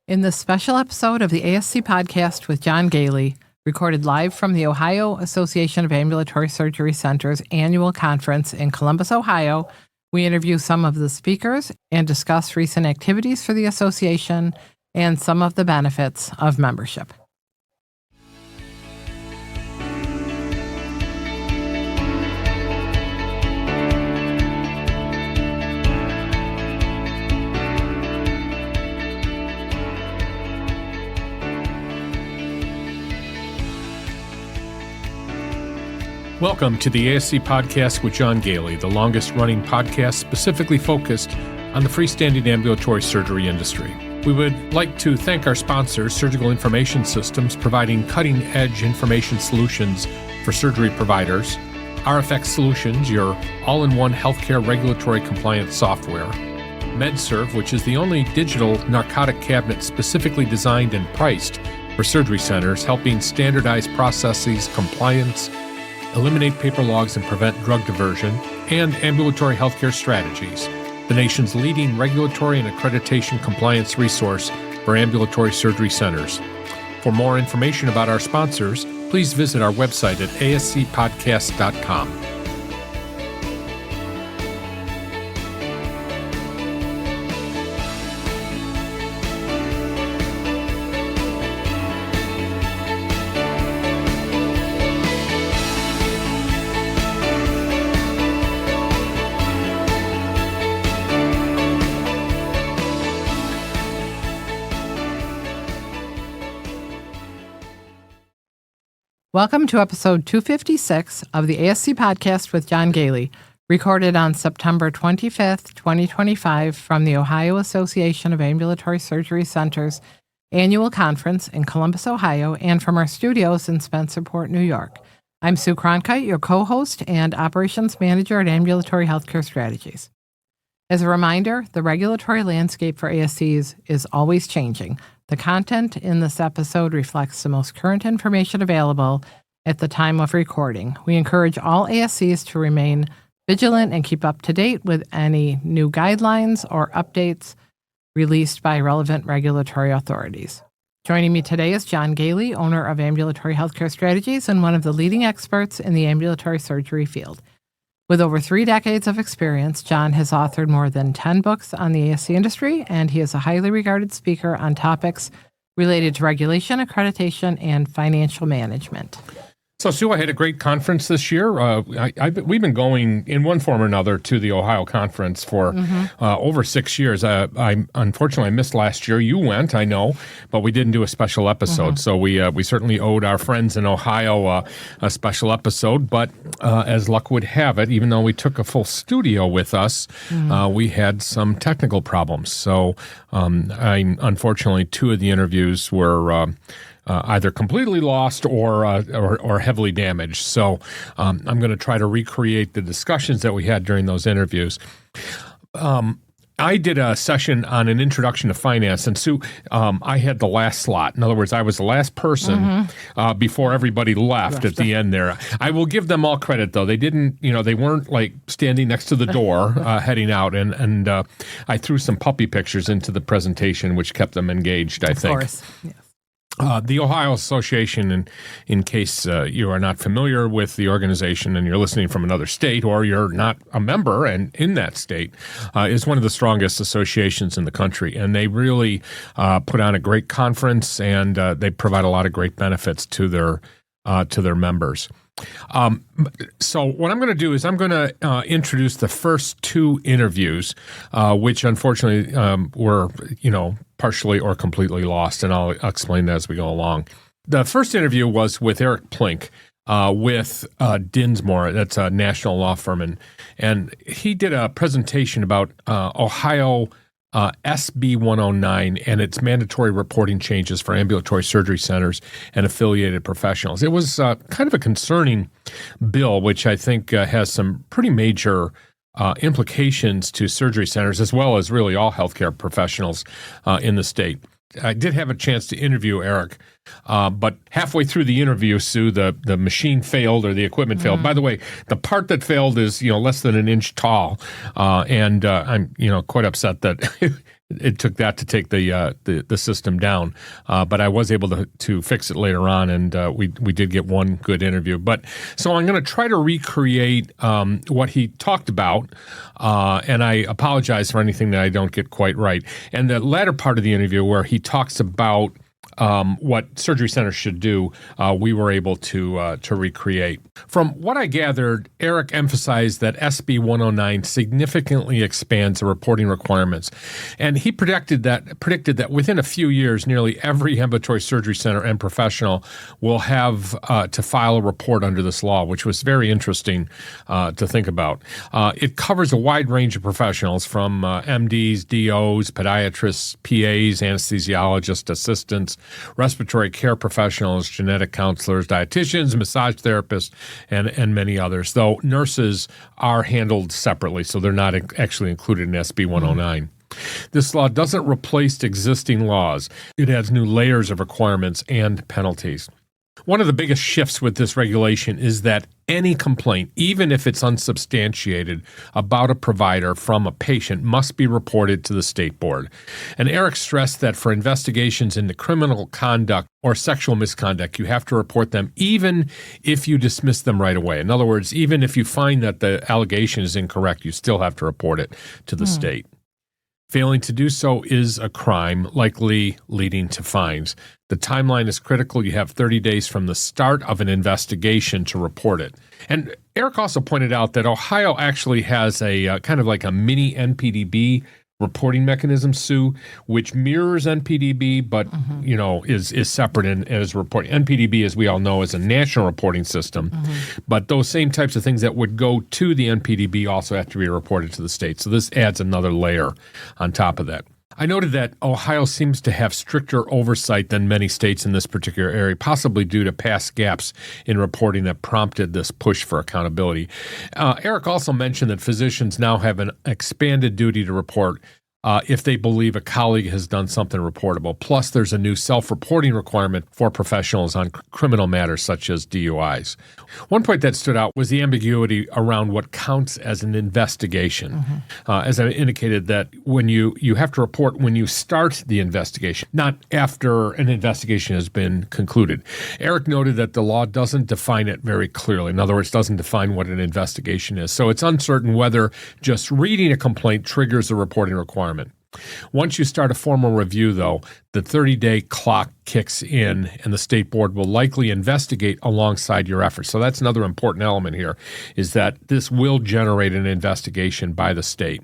In this special episode of the ASC Podcast with John Goehle, recorded live from the Ohio Association of Ambulatory Surgery Centers annual conference in Columbus, Ohio, we interview some of the speakers and discuss recent activities for the association and some of the benefits of membership. Welcome to the ASC Podcast with John Goehle, the longest-running podcast specifically focused on the freestanding ambulatory surgery industry. We would like to thank our sponsors, Surgical Information Systems, providing cutting-edge information solutions for surgery providers, RFX Solutions, your all-in-one healthcare regulatory compliance software, MedServe, which is the only digital narcotic cabinet specifically designed and priced for surgery centers, helping standardize processes, compliance, eliminate paper logs and prevent drug diversion, and Ambulatory Healthcare Strategies, the nation's leading regulatory and accreditation compliance resource for ambulatory surgery centers. For more information about our sponsors, please visit our website at ascpodcast.com. Welcome to episode 256 of the ASC Podcast with John Goehle, recorded on September 25th, 2025 from the Ohio Association of Ambulatory Surgery Centers annual conference in Columbus, Ohio, and from our studios in Spencerport, New York. I'm Sue Cronkite, your co-host and operations manager at Ambulatory Healthcare Strategies. As a reminder, the regulatory landscape for ASCs is always changing. The content in this episode reflects the most current information available at the time of recording. We encourage all ASCs to remain vigilant and keep up to date with any new guidelines or updates released by relevant regulatory authorities. Joining me today is John Goehle, owner of Ambulatory Healthcare Strategies and one of the leading experts in the ambulatory surgery field. With over 3 decades of experience, John has authored more than 10 books on the ASC industry, and he is a highly regarded speaker on topics related to regulation, accreditation, and financial management. So, Sue, I had a great conference this year. We've been going in one form or another to the Ohio conference for over 6 years. Unfortunately, I missed last year. You went, I know, but we didn't do a special episode. So we certainly owed our friends in Ohio a special episode. But as luck would have it, even though we took a full studio with us, we had some technical problems. So unfortunately, 2 of the interviews were either completely lost or heavily damaged. So I'm going to try to recreate the discussions that we had during those interviews. I did a session on an introduction to finance, and Sue, I had the last slot. In other words, I was the last person before everybody left at the end there. I will give them all credit, though. They didn't, they weren't like standing next to the door heading out, and I threw some puppy pictures into the presentation, which kept them engaged, I think. Of course, yes. The Ohio Association, in case you are not familiar with the organization and you're listening from another state or you're not a member and in that state, is one of the strongest associations in the country. And they really put on a great conference, and they provide a lot of great benefits to their members. So what I'm going to do is I'm going to introduce the first 2 interviews, which unfortunately were, partially or completely lost, and I'll explain that as we go along. The first interview was with Eric Plink with Dinsmore. That's a national law firm, and he did a presentation about Ohio SB 109 and its mandatory reporting changes for ambulatory surgery centers and affiliated professionals. It was kind of a concerning bill, which I think has some pretty major implications to surgery centers as well as really all healthcare professionals in the state. I did have a chance to interview Eric, but halfway through the interview, Sue, the machine failed or the equipment failed. By the way, the part that failed is less than an inch tall, and I'm quite upset that it took that to take the system down. But I was able to fix it later on, and we did get one good interview. But so I'm going to try to recreate what he talked about, and I apologize for anything that I don't get quite right. And the latter part of the interview where he talks about what surgery centers should do, we were able to recreate. From what I gathered, Eric emphasized that SB 109 significantly expands the reporting requirements, and he predicted that within a few years, nearly every ambulatory surgery center and professional will have to file a report under this law, which was very interesting to think about. It covers a wide range of professionals from MDs, DOs, podiatrists, PAs, anesthesiologists, assistants, respiratory care professionals, genetic counselors, dietitians, massage therapists, and many others, though nurses are handled separately, so they're not actually included in SB 109. This law doesn't replace existing laws. It adds new layers of requirements and penalties. One of the biggest shifts with this regulation is that any complaint, even if it's unsubstantiated, about a provider from a patient must be reported to the state board. And Eric stressed that for investigations into criminal conduct or sexual misconduct, you have to report them even if you dismiss them right away. In other words, even if you find that the allegation is incorrect, you still have to report it to the state. Failing to do so is a crime, likely leading to fines. The timeline is critical. You have 30 days from the start of an investigation to report it. And Eric also pointed out that Ohio actually has a kind of like a mini NPDB reporting mechanism, Sue, which mirrors NPDB, but is separate and is reporting. NPDB, as we all know, is a national reporting system, but those same types of things that would go to the NPDB also have to be reported to the state. So this adds another layer on top of that. I noted that Ohio seems to have stricter oversight than many states in this particular area, possibly due to past gaps in reporting that prompted this push for accountability. Eric also mentioned that physicians now have an expanded duty to report if they believe a colleague has done something reportable. Plus, there's a new self-reporting requirement for professionals on criminal matters such as DUIs. One point that stood out was the ambiguity around what counts as an investigation. As I indicated, that when you have to report when you start the investigation, not after an investigation has been concluded. Eric noted that the law doesn't define it very clearly. In other words, doesn't define what an investigation is. So it's uncertain whether just reading a complaint triggers a reporting requirement. Once you start a formal review, though, the 30-day clock kicks in and the state board will likely investigate alongside your efforts. So that's another important element here, is that this will generate an investigation by the state.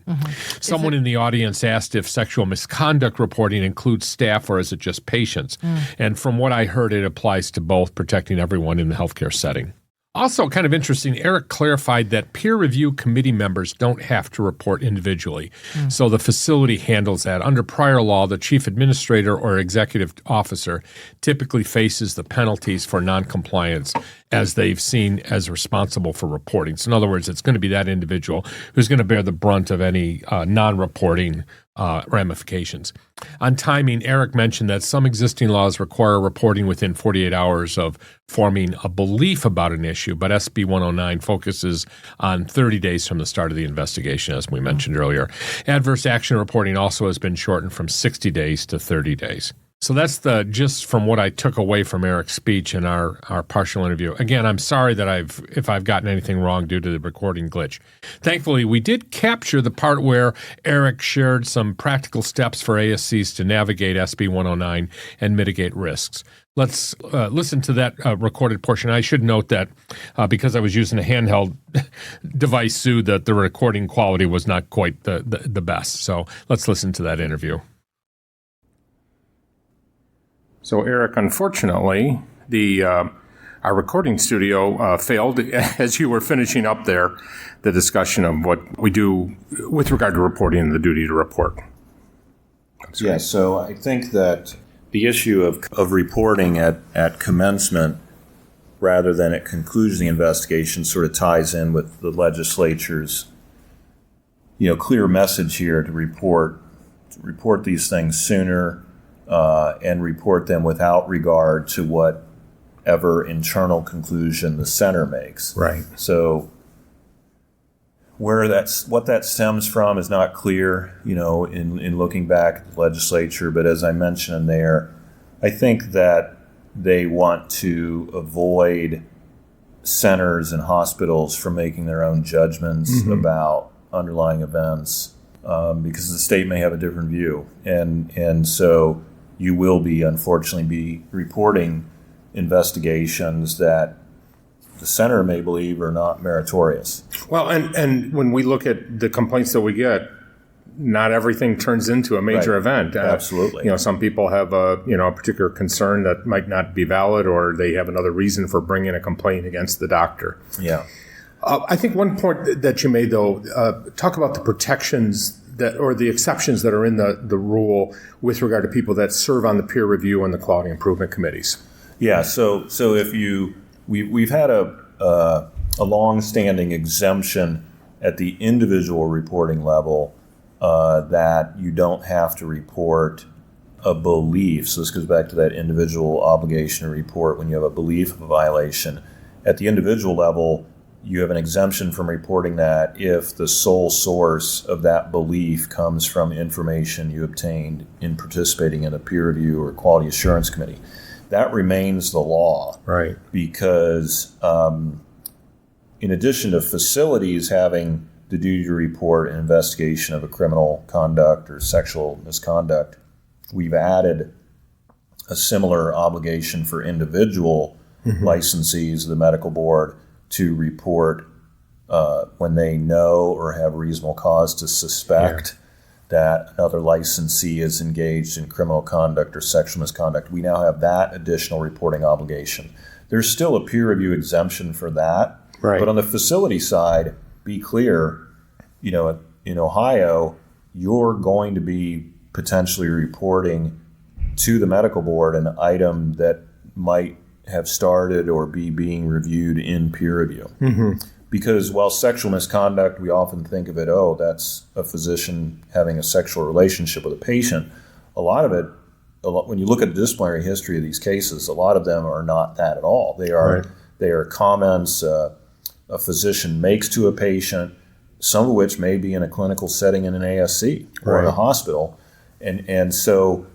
Someone in the audience asked if sexual misconduct reporting includes staff or is it just patients? And from what I heard, it applies to both, protecting everyone in the healthcare setting. Also, kind of interesting, Eric clarified that peer review committee members don't have to report individually. So the facility handles that. Under prior law, the chief administrator or executive officer typically faces the penalties for noncompliance as they've seen as responsible for reporting. So in other words, it's going to be that individual who's going to bear the brunt of any non-reporting ramifications. On timing, Eric mentioned that some existing laws require reporting within 48 hours of forming a belief about an issue, but SB 109 focuses on 30 days from the start of the investigation, as we mentioned earlier. Adverse action reporting also has been shortened from 60 days to 30 days. So that's the gist from what I took away from Eric's speech in our partial interview. Again, I'm sorry that if I've gotten anything wrong due to the recording glitch. Thankfully, we did capture the part where Eric shared some practical steps for ASCs to navigate SB 109 and mitigate risks. Let's listen to that recorded portion. I should note that because I was using a handheld device, Sue, that the recording quality was not quite the best. So let's listen to that interview. So, Eric, unfortunately, our recording studio failed as you were finishing up there the discussion of what we do with regard to reporting and the duty to report. Yeah, so I think that the issue of reporting at commencement rather than at conclusion of the investigation sort of ties in with the legislature's clear message here to report these things sooner. And report them without regard to whatever internal conclusion the center makes. Right. So what that stems from is not clear, in looking back at the legislature. But as I mentioned there, I think that they want to avoid centers and hospitals from making their own judgments about underlying events, because the state may have a different view, and so you will unfortunately be reporting investigations that the center may believe are not meritorious. Well, and when we look at the complaints that we get, not everything turns into a major event. Absolutely. Some people have a particular concern that might not be valid, or they have another reason for bringing a complaint against the doctor. Yeah. I think one point that you made, though, talk about the protections or the exceptions that are in the rule with regard to people that serve on the peer review and the quality improvement committees. Yeah. So if we've had a long-standing exemption at the individual reporting level, that you don't have to report a belief. So this goes back to that individual obligation to report when you have a belief of a violation. At the individual level, you have an exemption from reporting that if the sole source of that belief comes from information you obtained in participating in a peer review or quality assurance committee. That remains the law. Right. Because in addition to facilities having the duty to report an investigation of a criminal conduct or sexual misconduct, we've added a similar obligation for individual licensees of the medical board to report when they know or have reasonable cause to suspect that another licensee is engaged in criminal conduct or sexual misconduct. We now have that additional reporting obligation. There's still a peer review exemption for that. Right. But on the facility side, be clear, in Ohio, you're going to be potentially reporting to the medical board an item that might have started or be being reviewed in peer review. Because while sexual misconduct, we often think of it, that's a physician having a sexual relationship with a patient. A lot of it, when you look at the disciplinary history of these cases, a lot of them are not that at all. They are comments a physician makes to a patient, some of which may be in a clinical setting in an ASC or in a hospital. And so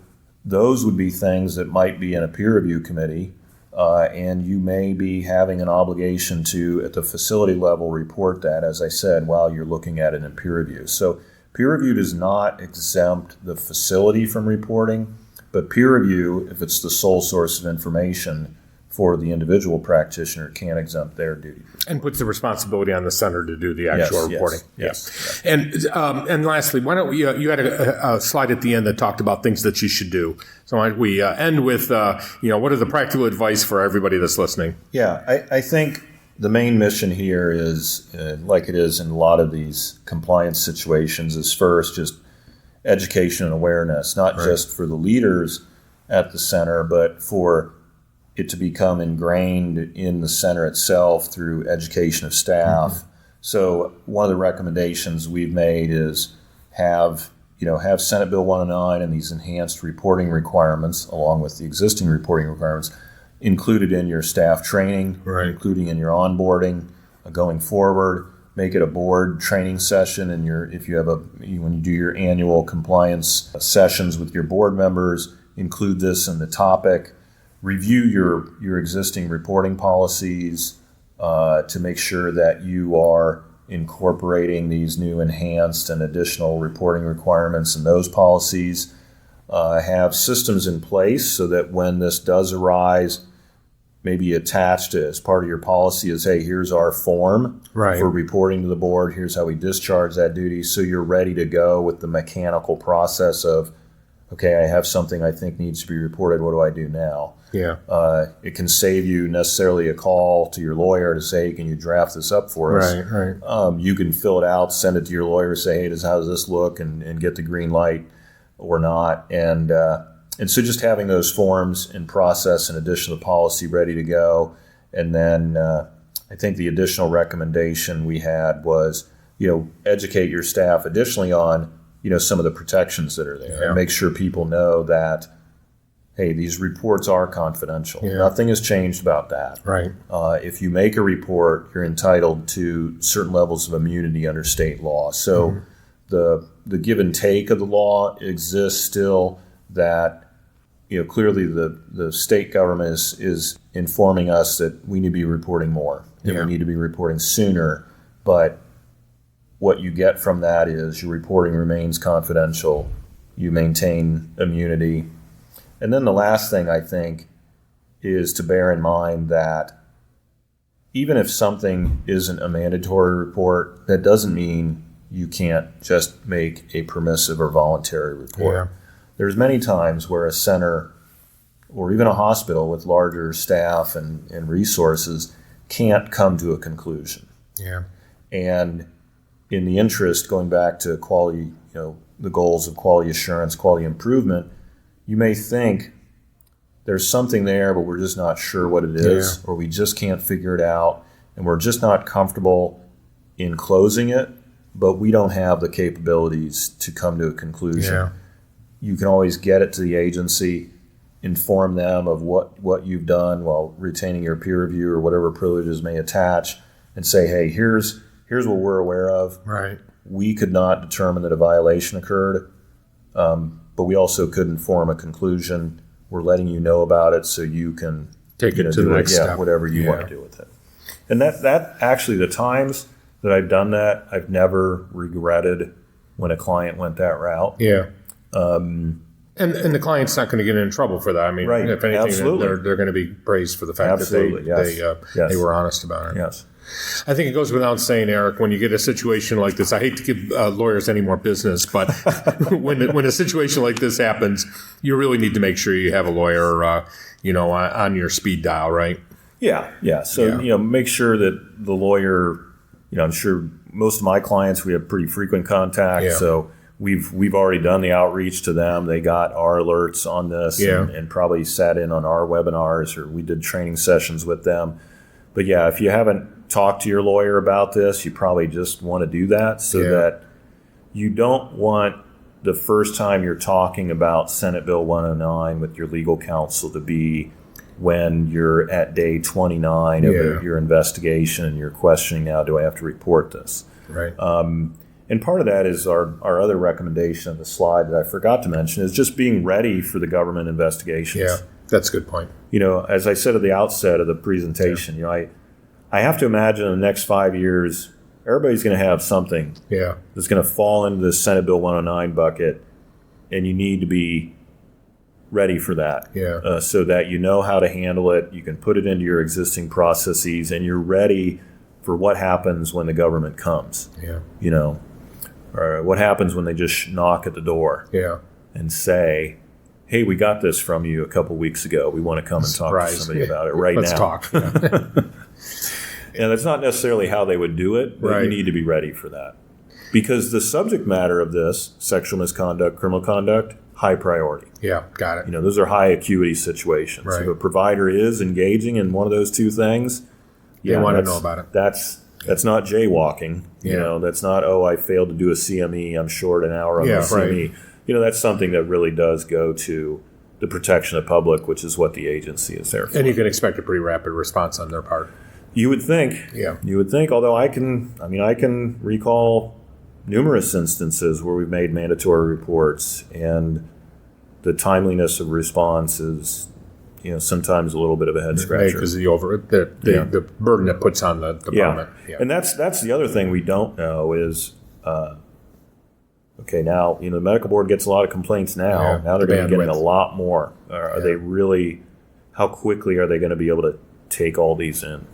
those would be things that might be in a peer review committee, and you may be having an obligation to, at the facility level, report that, as I said, while you're looking at it in peer review. So peer review does not exempt the facility from reporting, but peer review, if it's the sole source of information for the individual practitioner, can exempt their duty. And puts the responsibility on the center to do the actual reporting. Yes. And lastly, why don't we, you had a slide at the end that talked about things that you should do. So why don't we end with, what are the practical advice for everybody that's listening? Yeah, I think the main mission here is, like it is in a lot of these compliance situations, is first just education and awareness, not just for the leaders at the center, but for it to become ingrained in the center itself through education of staff. So one of the recommendations we've made is have Senate Bill 109 and these enhanced reporting requirements, along with the existing reporting requirements, included in your staff training, including in your onboarding going forward. Make it a board training session, and when you do your annual compliance sessions with your board members, include this in the topic. Review your existing reporting policies to make sure that you are incorporating these new enhanced and additional reporting requirements in those policies. Have systems in place so that when this does arise, maybe attached as part of your policy is, hey, here's our form for reporting to the board. Here's how we discharge that duty. So you're ready to go with the mechanical process of, okay, I have something I think needs to be reported. What do I do now? Yeah. It can save you necessarily a call to your lawyer to say, can you draft this up for us? Right. You can fill it out, send it to your lawyer, say, hey, how does this look? And get the green light or not. And so just having those forms in process in addition to the policy ready to go. And then I think the additional recommendation we had was, educate your staff additionally on, some of the protections that are there. And make sure people know that, hey, these reports are confidential. Yeah. Nothing has changed about that. Right. If you make a report, you're entitled to certain levels of immunity under state law. So the give and take of the law exists still, that clearly the state government is informing us that we need to be reporting more, and we need to be reporting sooner. But what you get from that is your reporting remains confidential, you maintain immunity. And then the last thing I think is to bear in mind that even if something isn't a mandatory report, that doesn't mean you can't just make a permissive or voluntary report. Yeah. There's many times where a center or even a hospital with larger staff and resources can't come to a conclusion. Yeah. And in the interest, going back to quality, the goals of quality assurance, quality improvement, you may think there's something there, but we're just not sure what it is, or we just can't figure it out, and we're just not comfortable in closing it, but we don't have the capabilities to come to a conclusion. Yeah. You can always get it to the agency, inform them of what you've done while retaining your peer review or whatever privileges may attach, and say, hey, here's what we're aware of. Right. We could not determine that a violation occurred, but we also couldn't form a conclusion. We're letting you know about it so you can take it to the next step. Whatever you want to do with it. And that actually, the times that I've done that, I've never regretted when a client went that route. Yeah. And the client's not going to get in trouble for that. I mean, right. If anything, Absolutely. they're going to be praised for the fact Absolutely. that they were honest about it. Yes. I think it goes without saying, Eric, when you get a situation like this, I hate to give lawyers any more business, but when a situation like this happens, you really need to make sure you have a lawyer, on your speed dial, right? Yeah. So, make sure that the lawyer, I'm sure most of my clients, we have pretty frequent contact. Yeah. So we've already done the outreach to them. They got our alerts on this and probably sat in on our webinars, or we did training sessions with them. But yeah, if you haven't talked to your lawyer about this, you probably just want to do that so that you don't want the first time you're talking about Senate Bill 109 with your legal counsel to be when you're at day 29 of your investigation and you're questioning, now do I have to report this? Right. And part of that is our other recommendation on the slide that I forgot to mention is just being ready for the government investigations. Yeah, that's a good point. As I said at the outset of the presentation, I have to imagine in the next 5 years, everybody's going to have something that's going to fall into the Senate Bill 109 bucket, and you need to be ready for that so that you know how to handle it. You can put it into your existing processes, and you're ready for what happens when the government comes. Or what happens when they just knock at the door and say, hey, we got this from you a couple weeks ago. We want to come and talk to somebody about it right Let's now. Talk. And that's not necessarily how they would do it, but you need to be ready for that. Because the subject matter of this, sexual misconduct, criminal conduct, high priority. Yeah, got it. Those are high acuity situations. Right. If a provider is engaging in one of those two things, they want to know about it. That's not jaywalking. That's not, I failed to do a CME, I'm short an hour on the CME. Right. That's something that really does go to the protection of the public, which is what the agency is there for. And you can expect a pretty rapid response on their part. You would think. Yeah. You would think, although I can recall numerous instances where we've made mandatory reports and the timeliness of response is, sometimes a little bit of a head scratcher. Because the burden that puts on the department. Yeah. And that's the other thing we don't know is, now, the medical board gets a lot of complaints now. Yeah, now they're going to be getting a lot more. Are they really, how quickly are they going to be able to take all these in?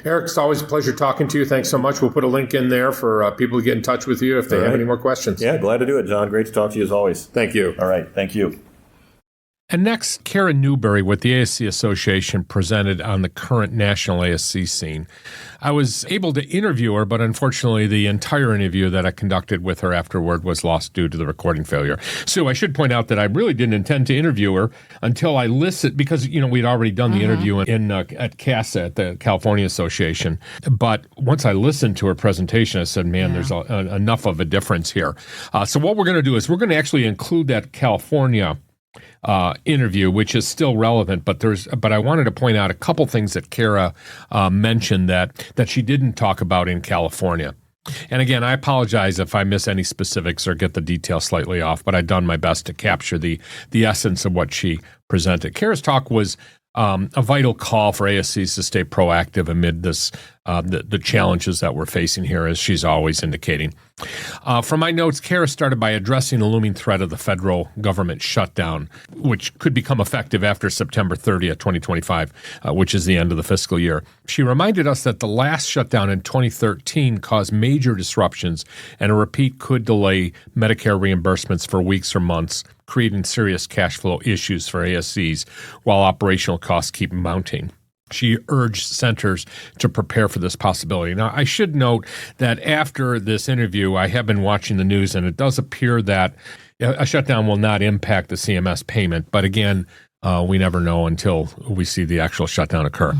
Eric, it's always a pleasure talking to you. Thanks so much. We'll put a link in there for people to get in touch with you if they have any more questions. Yeah, glad to do it, John. Great to talk to you as always. Thank you. All right. Thank you. And next, Karen Newberry with the ASC Association presented on the current national ASC scene. I was able to interview her, but unfortunately the entire interview that I conducted with her afterward was lost due to the recording failure. So I should point out that I really didn't intend to interview her until I listened, because, we'd already done the interview at CASA, at the California Association. But once I listened to her presentation, I said, man, there's enough of a difference here. So what we're going to do is we're going to actually include that California interview, which is still relevant, but I wanted to point out a couple things that Kara mentioned that she didn't talk about in California. And again, I apologize if I miss any specifics or get the details slightly off, but I've done my best to capture the essence of what she presented. Kara's talk was a vital call for ASCs to stay proactive amid this the challenges that we're facing here, as she's always indicating. From my notes, Kara started by addressing the looming threat of the federal government shutdown, which could become effective after September 30th, 2025, which is the end of the fiscal year. She reminded us that the last shutdown in 2013 caused major disruptions, and a repeat could delay Medicare reimbursements for weeks or months, creating serious cash flow issues for ASCs while operational costs keep mounting. She urged centers to prepare for this possibility. Now, I should note that after this interview, I have been watching the news, and it does appear that a shutdown will not impact the CMS payment. But again, we never know until we see the actual shutdown occur.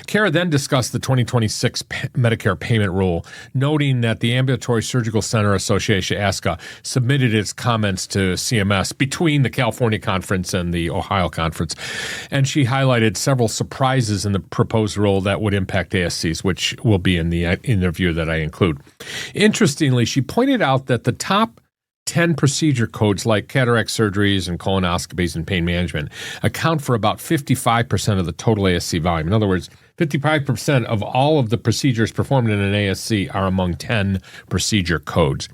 Kara then discussed the 2026 Medicare payment rule, noting that the Ambulatory Surgical Center Association, ASCA, submitted its comments to CMS between the California conference and the Ohio conference. And she highlighted several surprises in the proposed rule that would impact ASCs, which will be in the interview that I include. Interestingly, she pointed out that the top 10 procedure codes like cataract surgeries and colonoscopies and pain management account for about 55% of the total ASC volume. In other words, 55% of all of the procedures performed in an ASC are among 10 procedure codes.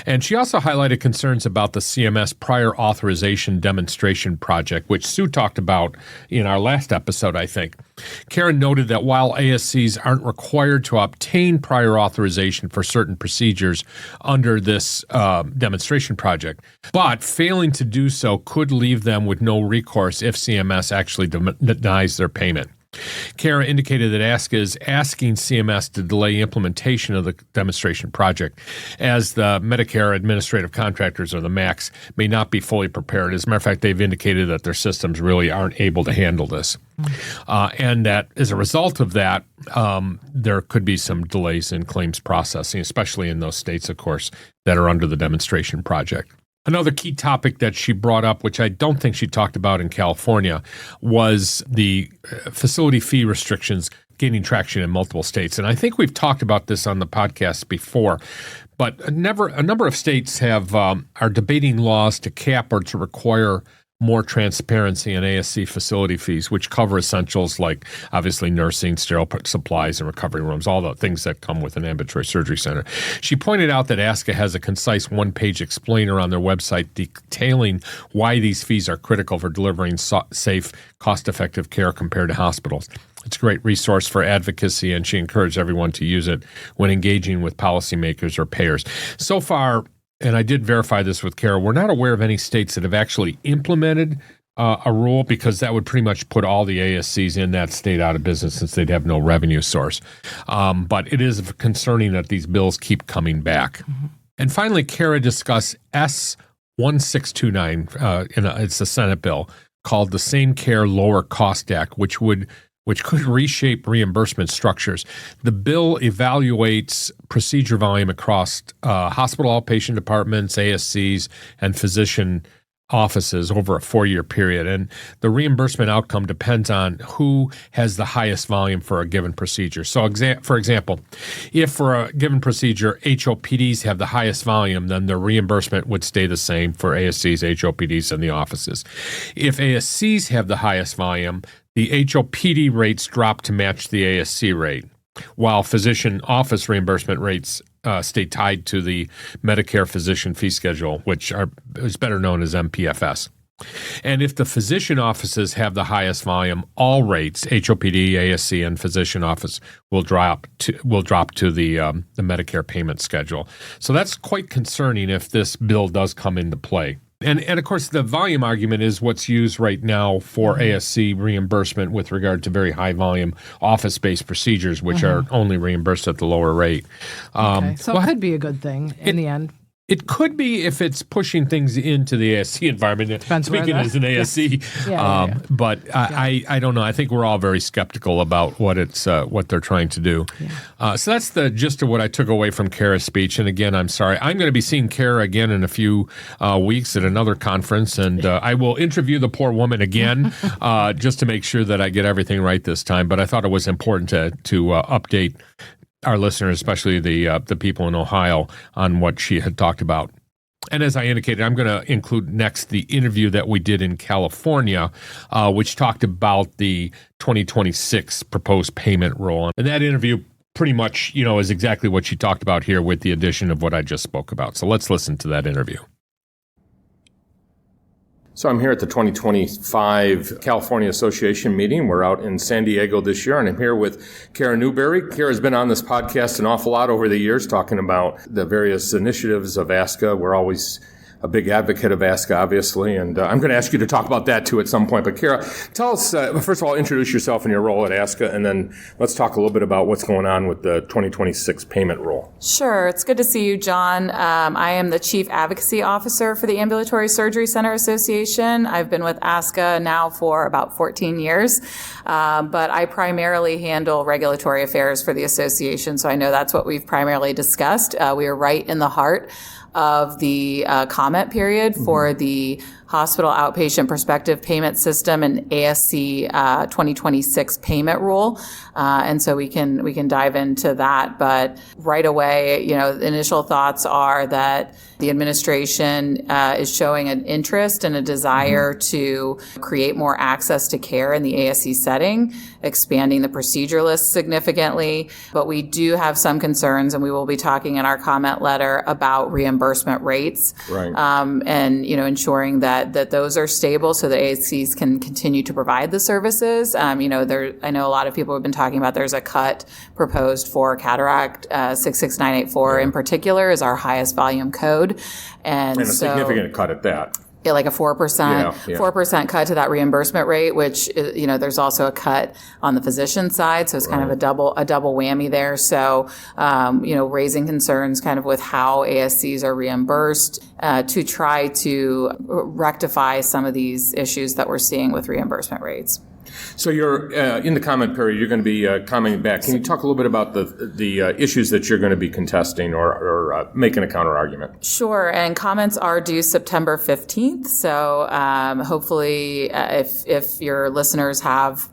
And she also highlighted concerns about the CMS prior authorization demonstration project, which Sue talked about in our last episode, I think. Karen noted that while ASCs aren't required to obtain prior authorization for certain procedures under this demonstration project, but failing to do so could leave them with no recourse if CMS actually denies their payment. Kara indicated that ASCA is asking CMS to delay implementation of the demonstration project, as the Medicare Administrative Contractors, or the MACs, may not be fully prepared. As a matter of fact, they've indicated that their systems really aren't able to handle this. And that as a result of that, there could be some delays in claims processing, especially in those states, of course, that are under the demonstration project. Another key topic that she brought up, which I don't think she talked about in California, was the facility fee restrictions gaining traction in multiple states. And I think we've talked about this on the podcast before, but a number of states are debating laws to cap or to require more transparency in ASC facility fees, which cover essentials like obviously nursing, sterile supplies, and recovery rooms, all the things that come with an ambulatory surgery center. She pointed out that ASCA has a concise one-page explainer on their website detailing why these fees are critical for delivering safe, cost-effective care compared to hospitals. It's a great resource for advocacy, and she encouraged everyone to use it when engaging with policymakers or payers. So far, and I did verify this with Kara, we're not aware of any states that have actually implemented a rule, because that would pretty much put all the ASCs in that state out of business since they'd have no revenue source. But it is concerning that these bills keep coming back. Mm-hmm. And finally, Kara discussed S-1629, it's a Senate bill called the Same Care Lower Cost Act, which could reshape reimbursement structures. The bill evaluates procedure volume across hospital outpatient departments, ASCs, and physician offices over a 4-year period. And the reimbursement outcome depends on who has the highest volume for a given procedure. So, for example, if for a given procedure, HOPDs have the highest volume, then the reimbursement would stay the same for ASCs, HOPDs, and the offices. If ASCs have the highest volume, the HOPD rates drop to match the ASC rate, while physician office reimbursement rates stay tied to the Medicare physician fee schedule, which is better known as MPFS. And if the physician offices have the highest volume, all rates, HOPD, ASC, and physician office, will drop to the Medicare payment schedule. So that's quite concerning if this bill does come into play. And of course, the volume argument is what's used right now for ASC reimbursement with regard to very high volume office-based procedures, which are only reimbursed at the lower rate. Okay. So it could be a good thing in the end. It could be if it's pushing things into the ASC environment. Depends Speaking as an ASC, but I don't know. I think we're all very skeptical about what they're trying to do. Yeah. So that's the gist of what I took away from Kara's speech. And again, I'm sorry. I'm going to be seeing Kara again in a few weeks at another conference, and I will interview the poor woman again just to make sure that I get everything right this time. But I thought it was important to update our listeners, especially the people in Ohio, on what she had talked about. And as I indicated, I'm going to include next the interview that we did in California, which talked about the 2026 proposed payment rule. And that interview pretty much, is exactly what she talked about here with the addition of what I just spoke about. So let's listen to that interview. So I'm here at the 2025 California Association meeting. We're out in San Diego this year, and I'm here with Kara Newberry. Kara's been on this podcast an awful lot over the years, talking about the various initiatives of ASCA. We're always a big advocate of ASCA, obviously, and I'm going to ask you to talk about that too at some point. But Kara, tell us, first of all, introduce yourself and your role at ASCA, and then let's talk a little bit about what's going on with the 2026 payment rule. Sure. It's good to see you, John. I am the Chief Advocacy Officer for the Ambulatory Surgery Center Association. I've been with ASCA now for about 14 years, but I primarily handle regulatory affairs for the association, so I know that's what we've primarily discussed. We are right in the heart of the comment period for the Hospital Outpatient Prospective Payment System and ASC 2026 payment rule. And so we can dive into that. But right away, the initial thoughts are that the administration is showing an interest and a desire to create more access to care in the ASC setting, expanding the procedure list significantly. But we do have some concerns, and we will be talking in our comment letter about reimbursement rates, right. And ensuring that those are stable so that ASCs can continue to provide the services. I know a lot of people have been talking about there's a cut proposed for cataract. 66984 in particular is our highest volume code. And a significant cut at that. Yeah, like a 4% cut to that reimbursement rate, which, there's also a cut on the physician side. So it's kind of a double whammy there. So, raising concerns kind of with how ASCs are reimbursed, to try to rectify some of these issues that we're seeing with reimbursement rates. So you're in the comment period. You're going to be commenting back. Can you talk a little bit about the issues that you're going to be contesting or making a counter argument? Sure. And comments are due September 15th. So hopefully, if your listeners have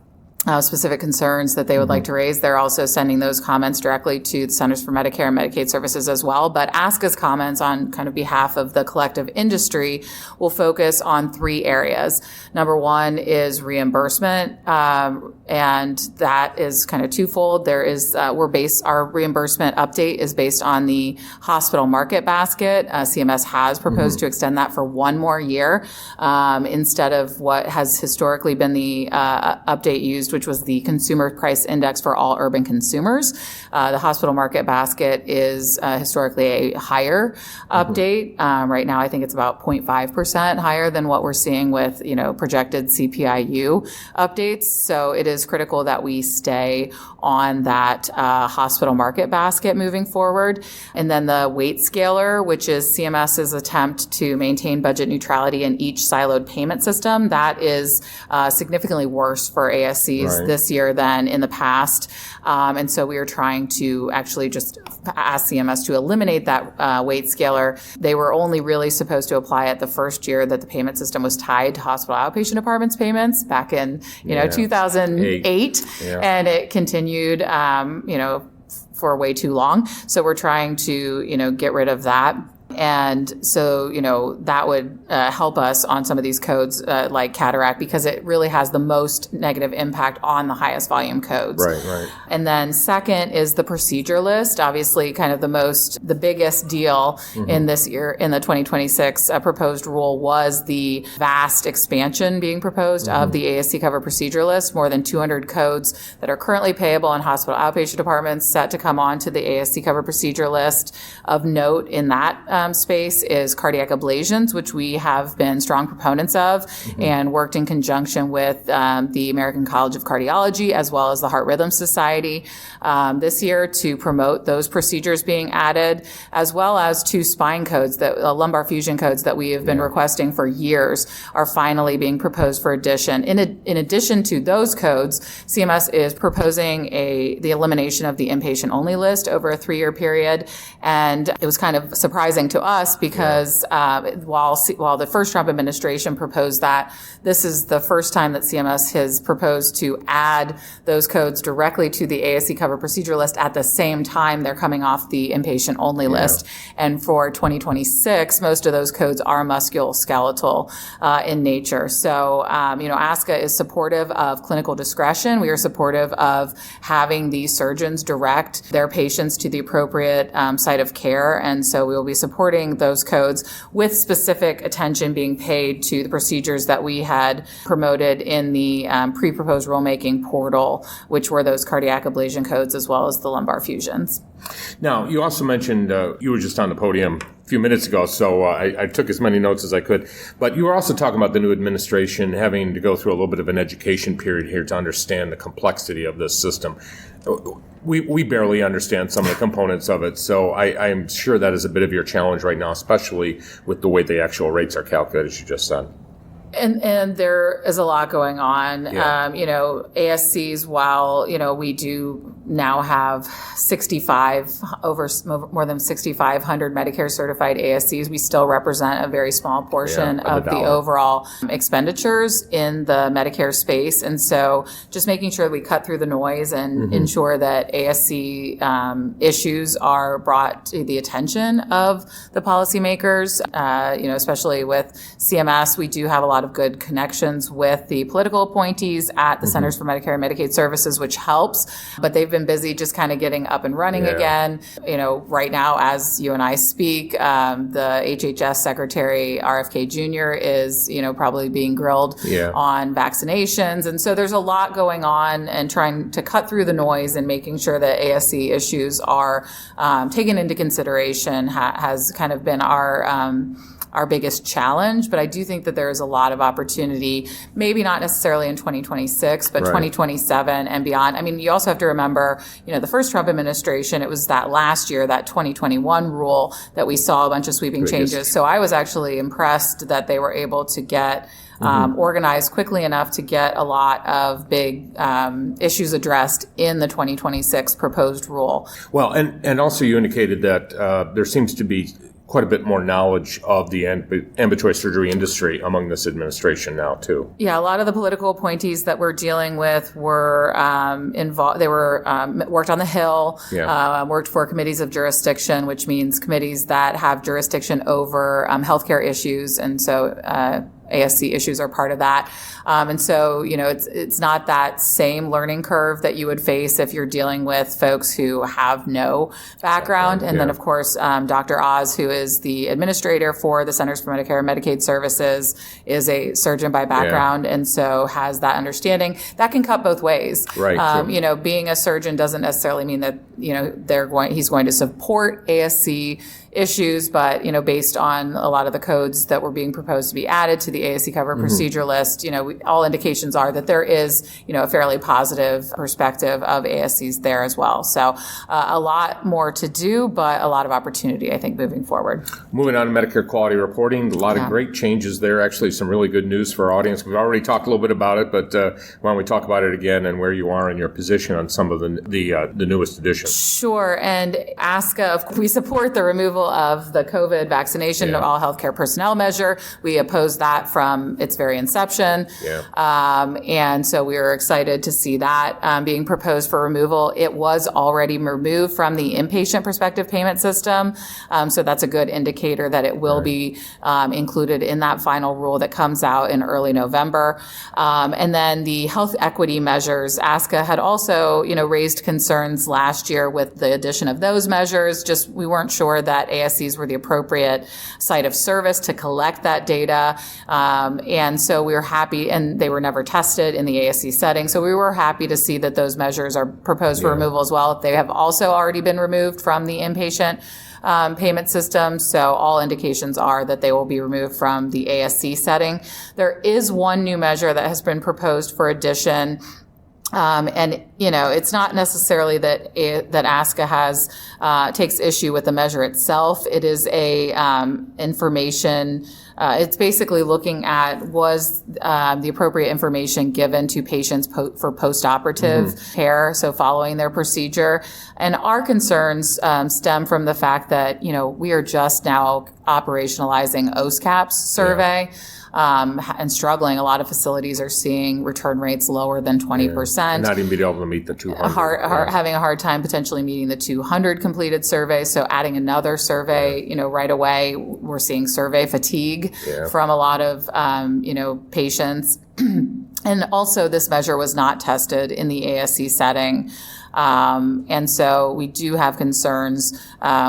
specific concerns that they would like to raise, they're also sending those comments directly to the Centers for Medicare and Medicaid Services as well. But ASCA's comments on kind of behalf of the collective industry will focus on three areas. Number one is reimbursement, and that is kind of twofold. There is our reimbursement update is based on the hospital market basket. CMS has proposed to extend that for one more year instead of what has historically been the update used, which was the Consumer Price Index for all urban consumers. The hospital market basket is historically a higher update. Right now, I think it's about 0.5% higher than what we're seeing with, projected CPIU updates. So it is critical that we stay on that hospital market basket moving forward. And then the weight scaler, which is CMS's attempt to maintain budget neutrality in each siloed payment system, that is significantly worse for ASCs this year than in the past. And so we are trying to actually just ask CMS to eliminate that weight scaler. They were only really supposed to apply it the first year that the payment system was tied to hospital outpatient departments payments back in 2008, and it continued for way too long. So we're trying to get rid of that. And so, that would help us on some of these codes like cataract, because it really has the most negative impact on the highest volume codes. Right. And then second is the procedure list. Obviously, kind of the biggest deal in this year, in the 2026 proposed rule, was the vast expansion being proposed of the ASC covered procedure list. More than 200 codes that are currently payable in hospital outpatient departments set to come on to the ASC covered procedure list. Of note in that space is cardiac ablations, which we have been strong proponents of and worked in conjunction with the American College of Cardiology as well as the Heart Rhythm Society this year to promote those procedures being added, as well as 2 spine codes, that lumbar fusion codes that we have been requesting for years are finally being proposed for addition. In addition to those codes, CMS is proposing the elimination of the inpatient-only list over a 3-year period. And it was kind of surprising to us because while the first Trump administration proposed that, this is the first time that CMS has proposed to add those codes directly to the ASC covered procedure list at the same time they're coming off the inpatient-only list. And for 2026, most of those codes are musculoskeletal in nature. So, ASCA is supportive of clinical discretion. We are supportive of having the surgeons direct their patients to the appropriate site of care. And so we will be supporting those codes with specific attention being paid to the procedures that we had promoted in the pre-proposed rulemaking portal, which were those cardiac ablation codes as well as the lumbar fusions. Now, you also mentioned, you were just on the podium a few minutes ago, so I took as many notes as I could. But you were also talking about the new administration having to go through a little bit of an education period here to understand the complexity of this system. We barely understand some of the components of it, so I'm sure that is a bit of your challenge right now, especially with the way the actual rates are calculated, as you just said. And there is a lot going on. ASCs, while, we do now have more than 6,500 Medicare certified ASCs, we still represent a very small portion of the overall expenditures in the Medicare space. And so just making sure we cut through the noise and ensure that ASC issues are brought to the attention of the policymakers, especially with CMS. We do have a lot of good connections with the political appointees at the Centers for Medicare and Medicaid Services, which helps, but they've been busy just kind of getting up and running again. Right now, as you and I speak, the HHS Secretary, RFK Jr., is, probably being grilled on vaccinations. And so there's a lot going on, and trying to cut through the noise and making sure that ASC issues are taken into consideration has kind of been our biggest challenge. But I do think that there is a lot of opportunity, maybe not necessarily in 2026, but 2027 and beyond. I mean, you also have to remember, the first Trump administration, it was that last year, that 2021 rule, that we saw a bunch of sweeping changes. So I was actually impressed that they were able to get organized quickly enough to get a lot of big issues addressed in the 2026 proposed rule. Well, and also you indicated that there seems to be quite a bit more knowledge of the ambulatory surgery industry among this administration now, too. Yeah, a lot of the political appointees that we're dealing with were involved. They were worked on the Hill, worked for committees of jurisdiction, which means committees that have jurisdiction over healthcare issues, and so ASC issues are part of that. And so, it's not that same learning curve that you would face if you're dealing with folks who have no background. And then, of course, Dr. Oz, who is the administrator for the Centers for Medicare and Medicaid Services, is a surgeon by background, and so has that understanding. That can cut both ways. Right. Being a surgeon doesn't necessarily mean that, he's going to support ASC issues, but, based on a lot of the codes that were being proposed to be added to the ASC covered procedure list, all indications are that there is, a fairly positive perspective of ASCs there as well. So a lot more to do, but a lot of opportunity, I think, moving forward. Moving on to Medicare quality reporting, a lot of great changes there. Actually, some really good news for our audience. We've already talked a little bit about it, but why don't we talk about it again and where you are in your position on some of the newest additions? Sure. And ASCA, we support the removal of the COVID vaccination of all healthcare personnel measure. We opposed that from its very inception. And so we were excited to see that being proposed for removal. It was already removed from the inpatient prospective payment system. So that's a good indicator that it will be included in that final rule that comes out in early November. And then the health equity measures, ASCA had also, raised concerns last year with the addition of those measures. Just we weren't sure that ASCs were the appropriate site of service to collect that data. And so we were happy, and they were never tested in the ASC setting. So we were happy to see that those measures are proposed for removal as well. They have also already been removed from the inpatient payment systems. So all indications are that they will be removed from the ASC setting. There is one new measure that has been proposed for addition. And it's not necessarily that ASCA takes issue with the measure itself. It is a information. It's basically looking at was the appropriate information given to patients for post-operative care, so following their procedure. And our concerns stem from the fact that we are just now operationalizing OSCAP's survey. And struggling. A lot of facilities are seeing return rates lower than 20%. And not even being able to meet the 200. Having a hard time potentially meeting the 200 completed surveys. So adding another survey, right away, we're seeing survey fatigue from a lot of, patients. And also this measure was not tested in the ASC setting. And so we do have concerns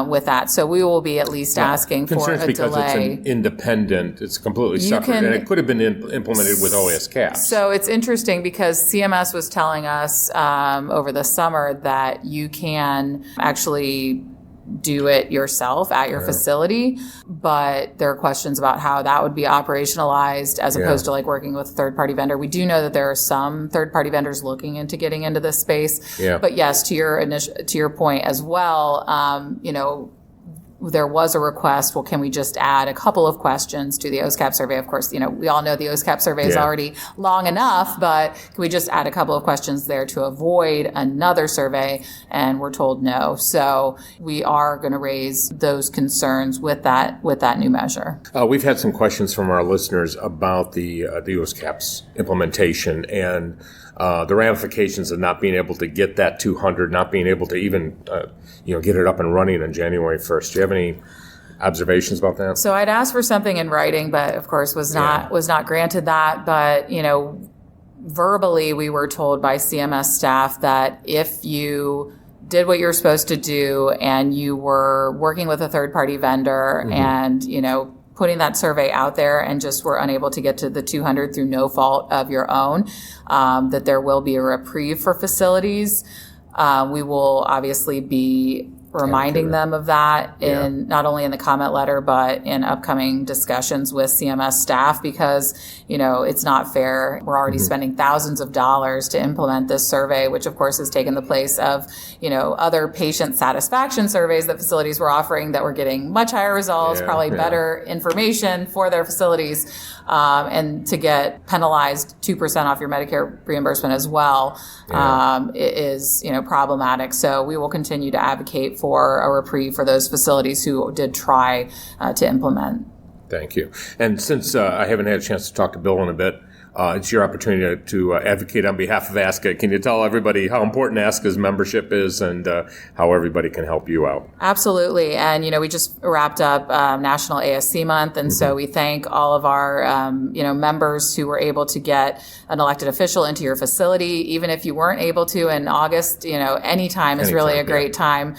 with that. So we will be at least asking for a delay. Concerns because it's an independent, it's completely separate, and it could have been implemented with OSCAPs. So it's interesting because CMS was telling us over the summer that you can actually do it yourself at your facility, but there are questions about how that would be operationalized as opposed to working with a third-party vendor. We do know that there are some third-party vendors looking into getting into this space, but yes, to your point as well, there was a request, well, can we just add a couple of questions to the OSCAP survey? Of course, we all know the OSCAP survey is already long enough, but can we just add a couple of questions there to avoid another survey? And we're told no. So we are going to raise those concerns with that new measure. We've had some questions from our listeners about the OSCAP's implementation and the ramifications of not being able to get that 200, not being able to even get it up and running on January 1st. Do you have any observations about that? So I'd asked for something in writing, but of course was not granted that. But verbally we were told by CMS staff that if you did what you're supposed to do and you were working with a third-party vendor and putting that survey out there and just were unable to get to the 200 through no fault of your own, that there will be a reprieve for facilities. We will obviously be reminding them of that in not only in the comment letter, but in upcoming discussions with CMS staff, because, it's not fair. We're already spending thousands of dollars to implement this survey, which of course has taken the place of, other patient satisfaction surveys that facilities were offering that were getting much higher results, probably better information for their facilities, and to get penalized 2% off your Medicare reimbursement as well, is, problematic. So we will continue to advocate for a reprieve for those facilities who did try to implement. Thank you. And since I haven't had a chance to talk to Bill in a bit, it's your opportunity to advocate on behalf of ASCA. Can you tell everybody how important ASCA's membership is and how everybody can help you out? Absolutely. And, we just wrapped up National ASC Month. And so we thank all of our, members who were able to get an elected official into your facility. Even if you weren't able to in August, any time is really a great time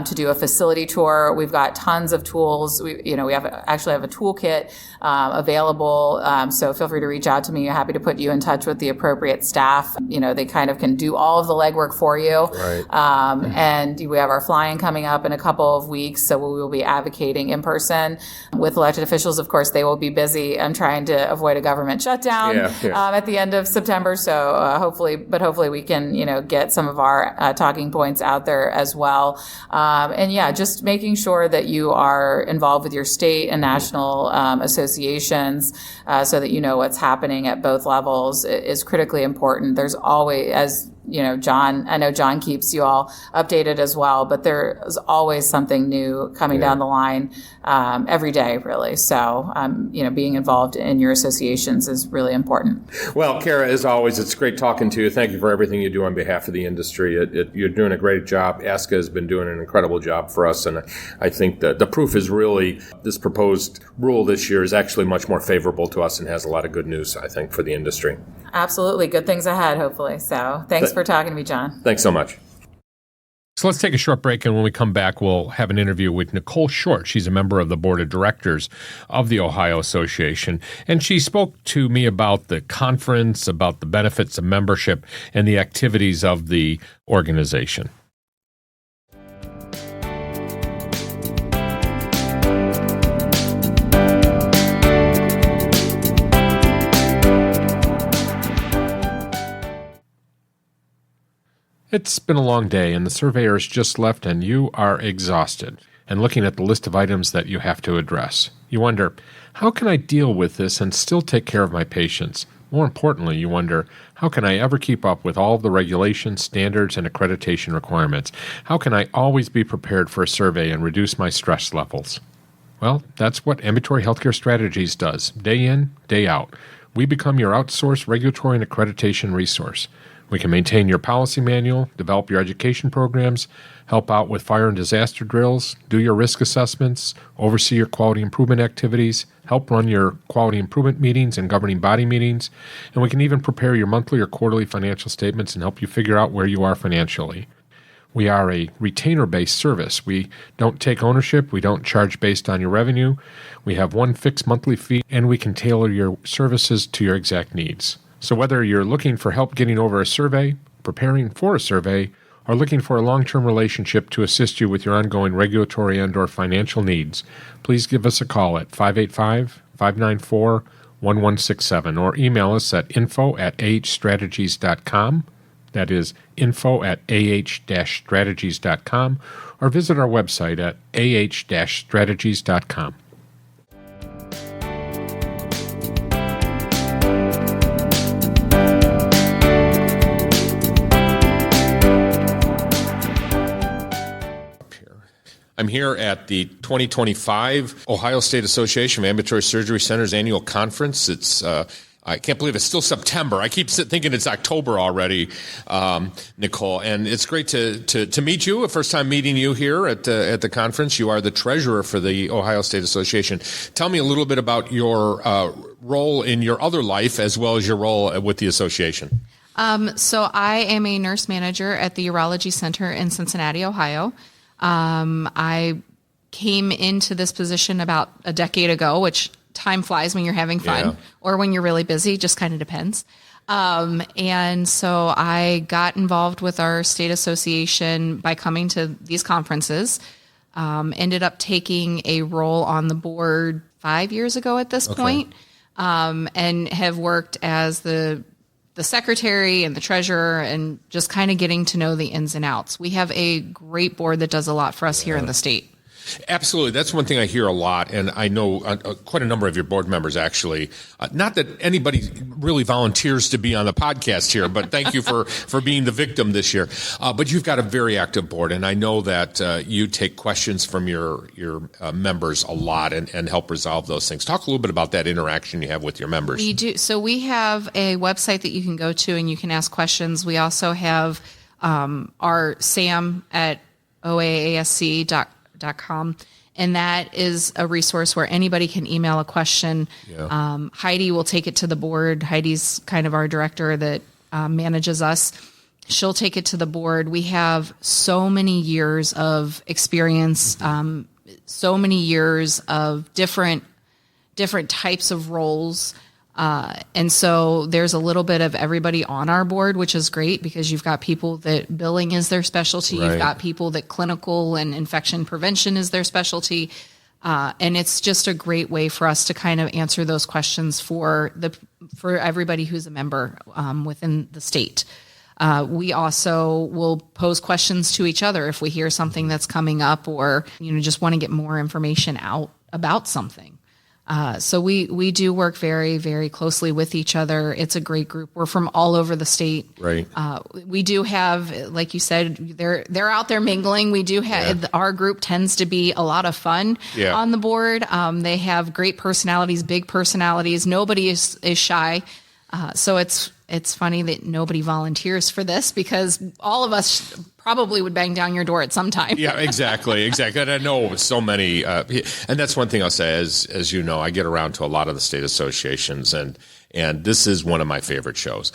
to do a facility tour. We've got tons of tools. We have a toolkit available. So feel free to reach out to me. Happy to put you in touch with the appropriate staff. They kind of can do all of the legwork for you. Right. And we have our flying coming up in a couple of weeks, so we will be advocating in person with elected officials. Of course, they will be busy. I'm trying to avoid a government shutdown at the end of September. So hopefully we can get some of our talking points out there as well. And just making sure that you are involved with your state and national associations, so that you know what's happening at both levels is critically important. There's always, as I know John keeps you all updated as well, but there is always something new coming down the line every day, really. So, being involved in your associations is really important. Well, Kara, as always, it's great talking to you. Thank you for everything you do on behalf of the industry. You're doing a great job. ASCA has been doing an incredible job for us, and I think that the proof is really this proposed rule this year is actually much more favorable to us and has a lot of good news, I think, for the industry. Absolutely. Good things ahead, hopefully. So thanks for talking to me, John. Thanks so much. So let's take a short break, and when we come back, we'll have an interview with Nicole Short. She's a member of the board of directors of the Ohio Association, and she spoke to me about the conference, about the benefits of membership, and the activities of the organization. It's been a long day, and the surveyors just left, and you are exhausted. And looking at the list of items that you have to address, you wonder, how can I deal with this and still take care of my patients? More importantly, you wonder, how can I ever keep up with all of the regulations, standards, and accreditation requirements? How can I always be prepared for a survey and reduce my stress levels? Well, that's what Ambulatory Healthcare Strategies does, day in, day out. We become your outsourced regulatory and accreditation resource. We can maintain your policy manual, develop your education programs, help out with fire and disaster drills, do your risk assessments, oversee your quality improvement activities, help run your quality improvement meetings and governing body meetings, and we can even prepare your monthly or quarterly financial statements and help you figure out where you are financially. We are a retainer-based service. We don't take ownership. We don't charge based on your revenue. We have one fixed monthly fee, and we can tailor your services to your exact needs. So whether you're looking for help getting over a survey, preparing for a survey, or looking for a long-term relationship to assist you with your ongoing regulatory and/or financial needs, please give us a call at 585-594-1167 or email us at info@ahstrategies.com. That is info@ah-strategies.com, or visit our website at ah-strategies.com. I'm here at the 2025 Ohio State Association of Ambulatory Surgery Centers annual conference. It's I can't believe it's still September. I keep thinking it's October already, Nicole. And it's great to meet you. A first time meeting you here at the conference. You are the treasurer for the Ohio State Association. Tell me a little bit about your role in your other life as well as your role with the association. So I am a nurse manager at the Urology Center in Cincinnati, Ohio. I came into this position about a decade ago, which time flies when you're having fun or when you're really busy, just kind of depends. And so I got involved with our state association by coming to these conferences, ended up taking a role on the board 5 years ago at this point, and have worked as the secretary and the treasurer and just kind of getting to know the ins and outs. We have a great board that does a lot for us here in the state. Absolutely. That's one thing I hear a lot, and I know quite a number of your board members, actually. Not that anybody really volunteers to be on the podcast here, but thank you for being the victim this year. But you've got a very active board, and I know that you take questions from your members a lot and help resolve those things. Talk a little bit about that interaction you have with your members. We do. So we have a website that you can go to, and you can ask questions. We also have our SAM at oaasc.com. And that is a resource where anybody can email a question. Heidi will take it to the board. Heidi's kind of our director that manages us. She'll take it to the board. We have so many years of experience, so many years of different types of roles. And so there's a little bit of everybody on our board, which is great because you've got people that billing is their specialty. Right. You've got people that clinical and infection prevention is their specialty. And it's just a great way for us to kind of answer those questions for everybody who's a member within the state. We also will pose questions to each other if we hear something that's coming up or, just want to get more information out about something. So we do work very, very closely with each other. It's a great group. We're from all over the state. Right. We do have, like you said, they're out there mingling. We do have, our group tends to be a lot of fun on the board. They have great personalities, big personalities. Nobody is shy. So it's funny that nobody volunteers for this because all of us probably would bang down your door at some time. Yeah, exactly. And I know so many, and that's one thing I'll say, as you know, I get around to a lot of the state associations, and this is one of my favorite shows.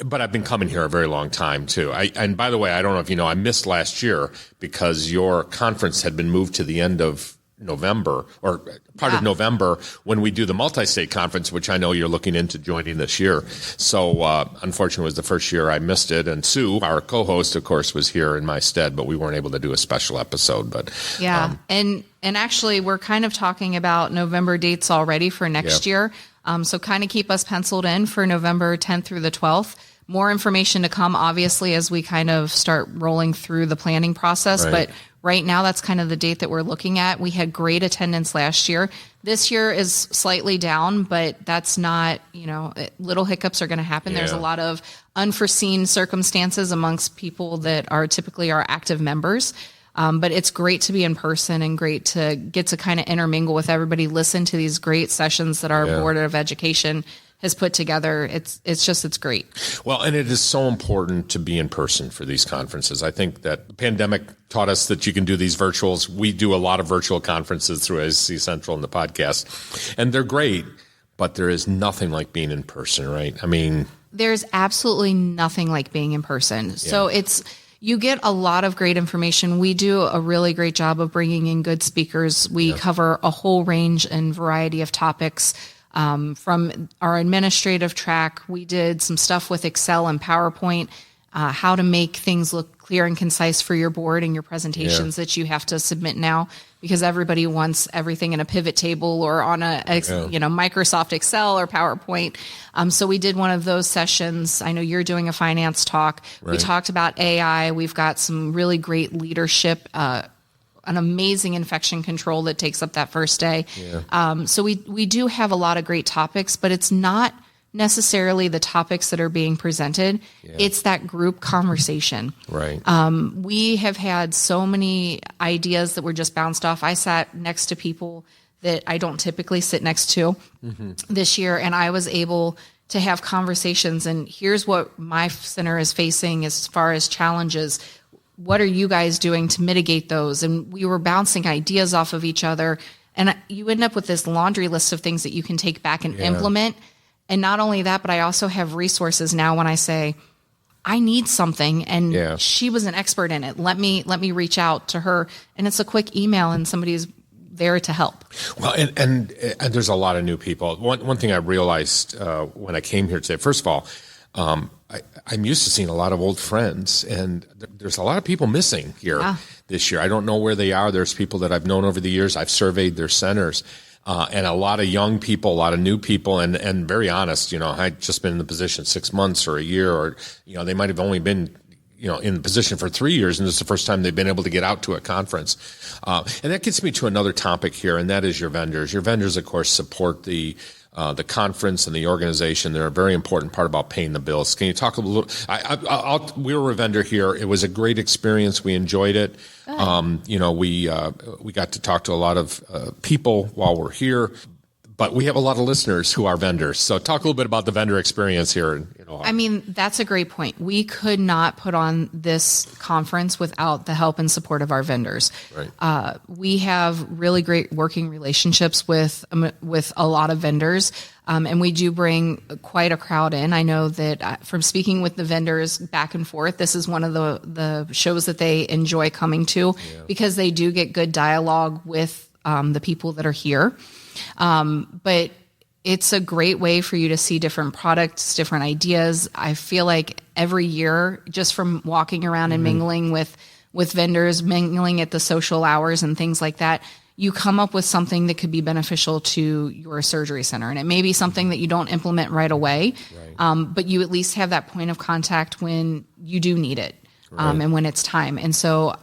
But I've been coming here a very long time too. And by the way, I don't know if you know, I missed last year because your conference had been moved to the end of November or part of November when we do the multi-state conference, which I know you're looking into joining this year. So unfortunately, it was the first year I missed it. And Sue, our co-host, of course, was here in my stead, but we weren't able to do a special episode. But and actually, we're kind of talking about November dates already for next year. So kind of keep us penciled in for November 10th through the 12th. more information to come, obviously, as we kind of start rolling through the planning process. Right. But right now, that's kind of the date that we're looking at. We had great attendance last year. This year is slightly down, but that's not, little hiccups are going to happen. Yeah. There's a lot of unforeseen circumstances amongst people that are typically our active members. But it's great to be in person and great to get to kind of intermingle with everybody, listen to these great sessions that our Board of Education has put together. It's great. Well, and it is so important to be in person for these conferences. I think that the pandemic taught us that you can do these virtuals. We do a lot of virtual conferences through ASC-Central and the podcast, and they're great, but there is nothing like being in person, right? I mean, there's absolutely nothing like being in person. So you get a lot of great information. We do a really great job of bringing in good speakers. We cover a whole range and variety of topics. From our administrative track, we did some stuff with Excel and PowerPoint, how to make things look clear and concise for your board and your presentations that you have to submit now, because everybody wants everything in a pivot table or on a Microsoft Excel or PowerPoint. So we did one of those sessions. I know you're doing a finance talk. Right. We talked about AI. We've got some really great leadership, an amazing infection control that takes up that first day. Yeah. So we do have a lot of great topics, but it's not necessarily the topics that are being presented. Yeah. It's that group conversation. Right. We have had so many ideas that were just bounced off. I sat next to people that I don't typically sit next to this year, and I was able to have conversations. And here's what my center is facing as far as challenges. What are you guys doing to mitigate those? And we were bouncing ideas off of each other. And you end up with this laundry list of things that you can take back and implement. And not only that, but I also have resources now when I say, I need something, and she was an expert in it. Let me reach out to her. And it's a quick email, and somebody's there to help. Well, and there's a lot of new people. One thing I realized when I came here today, first of all, I'm used to seeing a lot of old friends, and there's a lot of people missing here this year. I don't know where they are. There's people that I've known over the years. I've surveyed their centers, and a lot of young people, a lot of new people, and very honest, I'd just been in the position 6 months or a year, or, they might have only been, in the position for 3 years, and this is the first time they've been able to get out to a conference. And that gets me to another topic here, and that is your vendors. Your vendors, of course, support the conference and the organization. They're a very important part about paying the bills. Can you talk a little? We were a vendor here. It was a great experience. We enjoyed it. We got to talk to a lot of people while we're here, but we have a lot of listeners who are vendors. So talk a little bit about the vendor experience here in Ohio. I mean, that's a great point. We could not put on this conference without the help and support of our vendors. Right. We have really great working relationships with a lot of vendors, and we do bring quite a crowd in. I know that from speaking with the vendors back and forth, this is one of the shows that they enjoy coming to because they do get good dialogue with the people that are here. But it's a great way for you to see different products, different ideas. I feel like every year, just from walking around and mingling with vendors, mingling at the social hours and things like that, you come up with something that could be beneficial to your surgery center. And it may be something that you don't implement right away, but you at least have that point of contact when you do need it, and when it's time. And so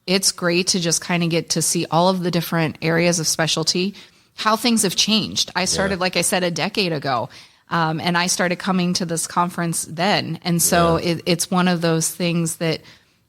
it's great to just kind of get to see all of the different areas of specialty, how things have changed. I started, like I said, a decade ago, and I started coming to this conference then. And so it's one of those things that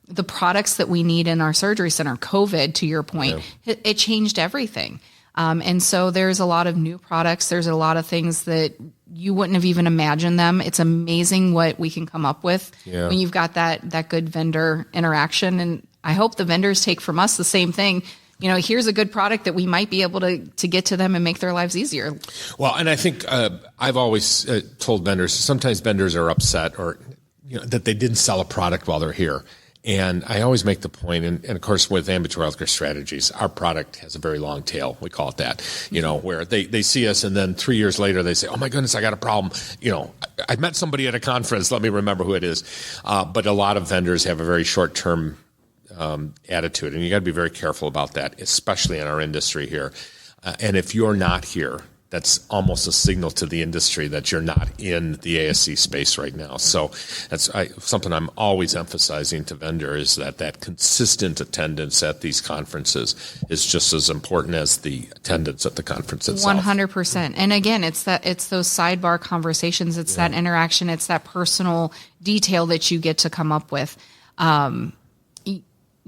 the products that we need in our surgery center, COVID, to your point, it changed everything. And so there's a lot of new products. There's a lot of things that you wouldn't have even imagined them. It's amazing what we can come up with when you've got that good vendor interaction. And I hope the vendors take from us the same thing. Here's a good product that we might be able to get to them and make their lives easier. Well, and I think I've always told vendors, sometimes vendors are upset or that they didn't sell a product while they're here. And I always make the point, and of course with ambulatory healthcare strategies, our product has a very long tail. We call it that, where they see us and then 3 years later they say, oh my goodness, I got a problem. I met somebody at a conference. Let me remember who it is. But a lot of vendors have a very short-term attitude, and you got to be very careful about that, especially in our industry here. And if you're not here, that's almost a signal to the industry that you're not in the ASC space right now. So that's something I'm always emphasizing to vendors, that consistent attendance at these conferences is just as important as the attendance at the conference itself. 100%. And again, it's those sidebar conversations. It's that interaction. It's that personal detail that you get to come up with.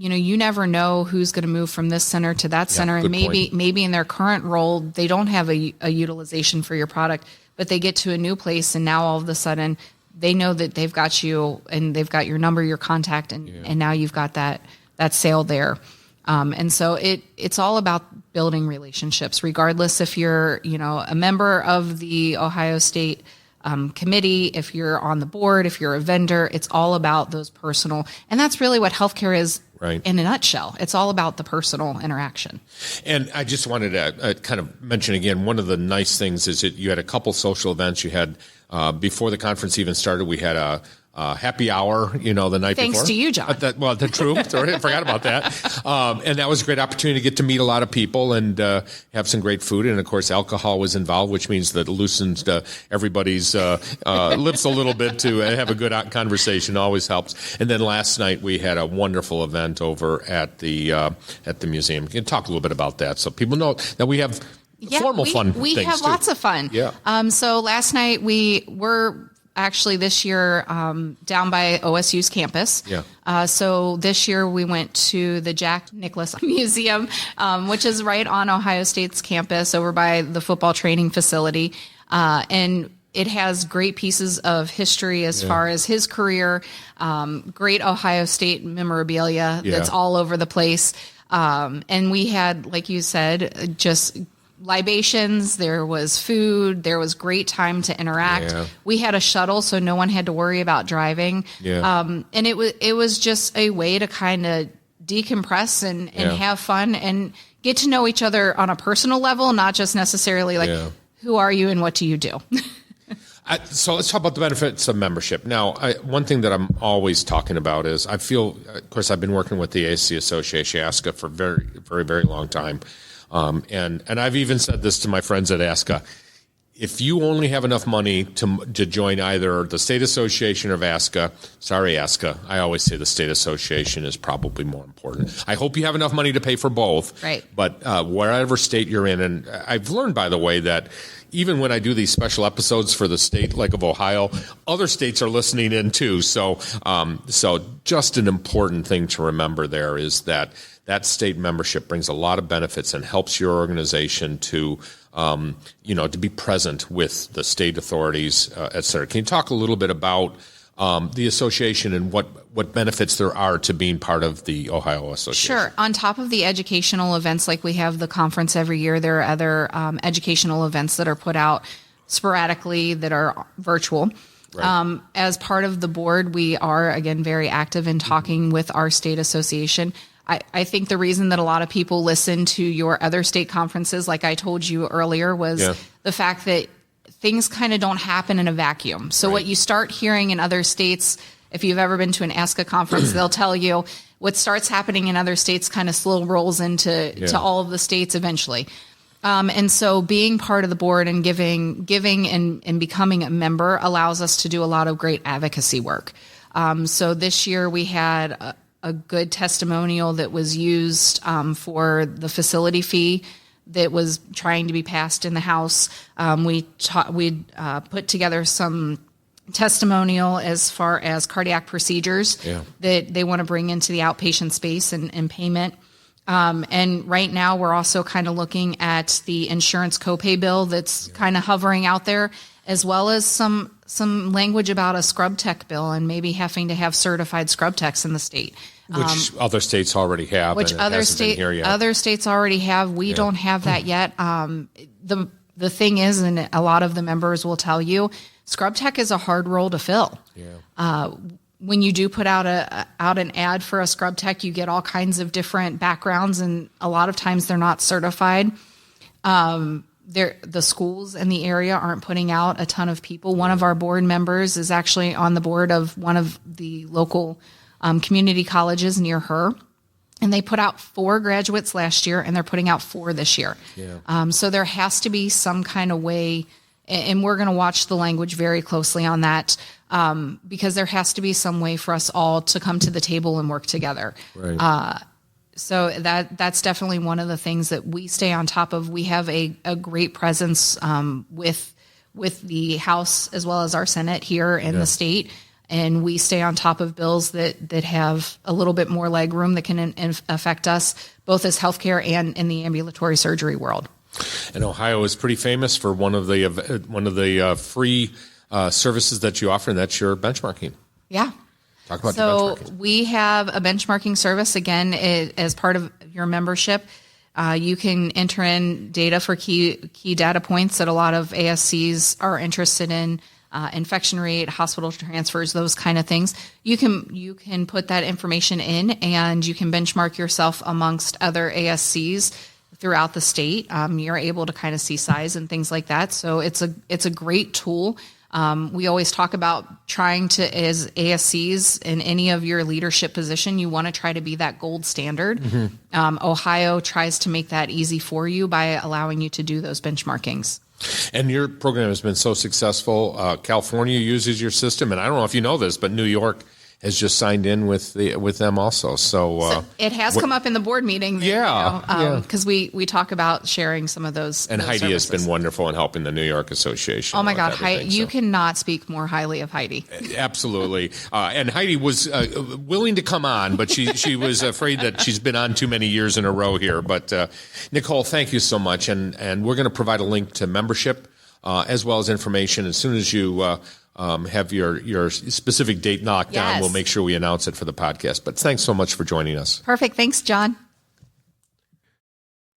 You never know who's going to move from this center to that center, and maybe in their current role they don't have a utilization for your product, but they get to a new place, and now all of a sudden they know that they've got you and they've got your number, your contact, and now you've got that sale there. And so it's all about building relationships, regardless if you're a member of the Ohio State committee, if you're on the board, if you're a vendor. It's all about those personal, and that's really what healthcare is. Right. In a nutshell, it's all about the personal interaction. And I just wanted to kind of mention again, one of the nice things is that you had a couple social events. You had, before the conference even started, we had a happy hour, the night before. Thanks to you, John. That's true. Sorry, I forgot about that. And that was a great opportunity to get to meet a lot of people and have some great food. And, of course, alcohol was involved, which means that it loosens everybody's lips a little bit to have a good conversation. Always helps. And then last night we had a wonderful event over at the museum. You can talk a little bit about that so people know that we have formal fun things, we have too. lots of fun. Yeah. So last night we were actually this year down by OSU's campus. Yeah. So this year we went to the Jack Nicklaus Museum, which is right on Ohio State's campus over by the football training facility. And it has great pieces of history as far as his career, great Ohio State memorabilia that's all over the place. And we had, like you said, just libations, there was food, there was great time to interact. Yeah. We had a shuttle, so no one had to worry about driving. Yeah. And it was just a way to kind of decompress and have fun and get to know each other on a personal level, not just necessarily who are you and what do you do? So let's talk about the benefits of membership. Now, one thing that I'm always talking about is I feel, of course, I've been working with the ASC Association, ASCA, for a very, very, very long time. And I've even said this to my friends at ASCA. If you only have enough money to join either the State Association or ASCA, sorry, ASCA, I always say the State Association is probably more important. I hope you have enough money to pay for both. Right. But wherever state you're in, and I've learned, by the way, that even when I do these special episodes for the state, like of Ohio, other states are listening in too. So just an important thing to remember there is that state membership brings a lot of benefits and helps your organization to be present with the state authorities, et cetera. Can you talk a little bit about the association and what benefits there are to being part of the Ohio Association? Sure. On top of the educational events, like we have the conference every year, there are other educational events that are put out sporadically that are virtual. Right. As part of the board, we are, again, very active in talking with our state association. I think the reason that a lot of people listen to your other state conferences, like I told you earlier, was the fact that things kind of don't happen in a vacuum. So what you start hearing in other states, if you've ever been to an ASCA conference, they'll tell you what starts happening in other states kind of slow rolls into to all of the states eventually. And so being part of the board and giving and becoming a member allows us to do a lot of great advocacy work. So this year we had a good testimonial that was used for the facility fee that was trying to be passed in the House. We put together some testimonial as far as cardiac procedures that they want to bring into the outpatient space and payment. And right now we're also kind of looking at the insurance copay bill that's kind of hovering out there, as well as some language about a scrub tech bill and maybe having to have certified scrub techs in the state. Which other states already have. Which other states already have. We don't have that yet. The thing is, and a lot of the members will tell you, scrub tech is a hard role to fill. Yeah. When you do put out an ad for a scrub tech, you get all kinds of different backgrounds, and a lot of times they're not certified. The schools in the area aren't putting out a ton of people. One of our board members is actually on the board of one of the local community colleges near her. And they put out 4 graduates last year, and they're putting out 4 this year. Yeah. So there has to be some kind of way, and we're going to watch the language very closely on that, because there has to be some way for us all to come to the table and work together. Right. So that's definitely one of the things that we stay on top of. We have a great presence with the House as well as our Senate here in the state. And we stay on top of bills that have a little bit more leg room that can affect us, both as healthcare and in the ambulatory surgery world. And Ohio is pretty famous for one of the free services that you offer, and that's your benchmarking. Yeah. Talk about the So benchmarking. we have a benchmarking service, again, as part of your membership. You can enter in data for key data points that a lot of ASCs are interested in. Infection rate, hospital transfers, those kind of things. You can put that information in, and you can benchmark yourself amongst other ASCs throughout the state. You're able to kind of see size and things like that. So it's a great tool. We always talk about trying to, as ASCs in any of your leadership position, you want to try to be that gold standard. Ohio tries to make that easy for you by allowing you to do those benchmarkings. And your program has been so successful. California uses your system, and I don't know if you know this, but New York has just signed in with them also. So it has come up in the board meeting. Because we talk about sharing some of those. And those Heidi services. has been wonderful in helping the New York Association. Oh my God, with Heidi, you cannot speak more highly of Heidi. Absolutely. And Heidi was willing to come on, but she was afraid that she's been on too many years in a row here. But Nicole, thank you so much. And we're going to provide a link to membership as well as information as soon as you have your specific date knocked down. Yes. We'll make sure we announce it for the podcast. But thanks so much for joining us. Perfect. Thanks, John.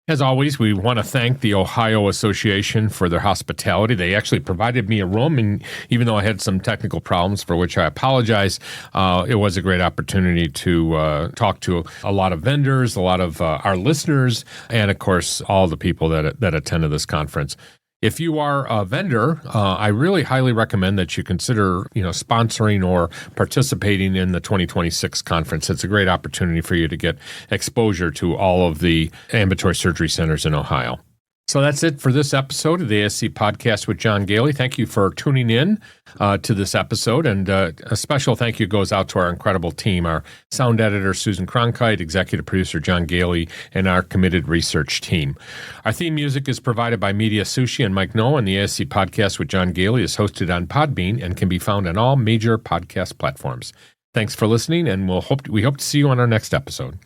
As always, we want to thank the Ohio Association for their hospitality. They actually provided me a room, and even though I had some technical problems, for which I apologize, it was a great opportunity to talk to a lot of vendors, a lot of our listeners, and of course, all the people that attended this conference. If you are a vendor, I really highly recommend that you consider, sponsoring or participating in the 2026 conference. It's a great opportunity for you to get exposure to all of the ambulatory surgery centers in Ohio. So that's it for this episode of the ASC Podcast with John Goehle. Thank you for tuning in to this episode, and a special thank you goes out to our incredible team, our sound editor, Susan Cronkite, executive producer, John Goehle, and our committed research team. Our theme music is provided by Media Sushi and Mike Noah, and the ASC Podcast with John Goehle is hosted on Podbean and can be found on all major podcast platforms. Thanks for listening, and we hope to see you on our next episode.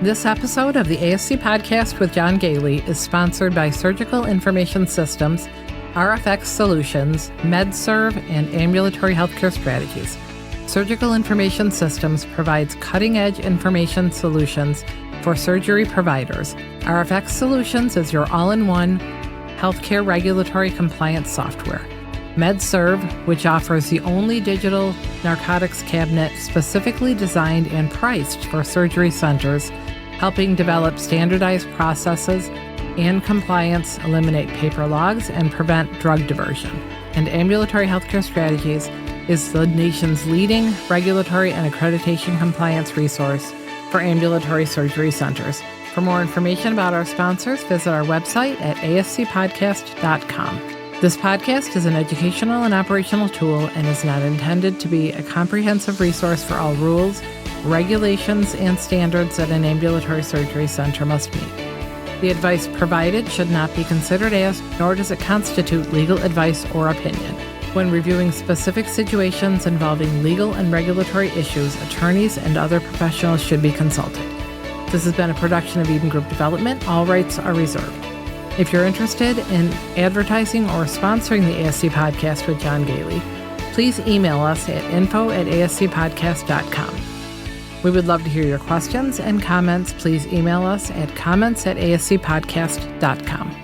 This episode of the ASC Podcast with John Goehle is sponsored by Surgical Information Systems, RFX Solutions, MedServ, and Ambulatory Healthcare Strategies. Surgical Information Systems provides cutting-edge information solutions for surgery providers. RFX Solutions is your all-in-one healthcare regulatory compliance software. MedServ, which offers the only digital narcotics cabinet specifically designed and priced for surgery centers, helping develop standardized processes and compliance, eliminate paper logs, and prevent drug diversion. And Ambulatory Healthcare Strategies is the nation's leading regulatory and accreditation compliance resource for ambulatory surgery centers. For more information about our sponsors, visit our website at ascpodcast.com. This podcast is an educational and operational tool and is not intended to be a comprehensive resource for all rules, regulations, and standards that an ambulatory surgery center must meet. The advice provided should not be considered as, nor does it constitute legal advice or opinion. When reviewing specific situations involving legal and regulatory issues, attorneys and other professionals should be consulted. This has been a production of Eden Group Development. All rights are reserved. If you're interested in advertising or sponsoring the ASC Podcast with John Goehle, please email us at info@ascpodcast.com. We would love to hear your questions and comments. Please email us at comments@ascpodcast.com.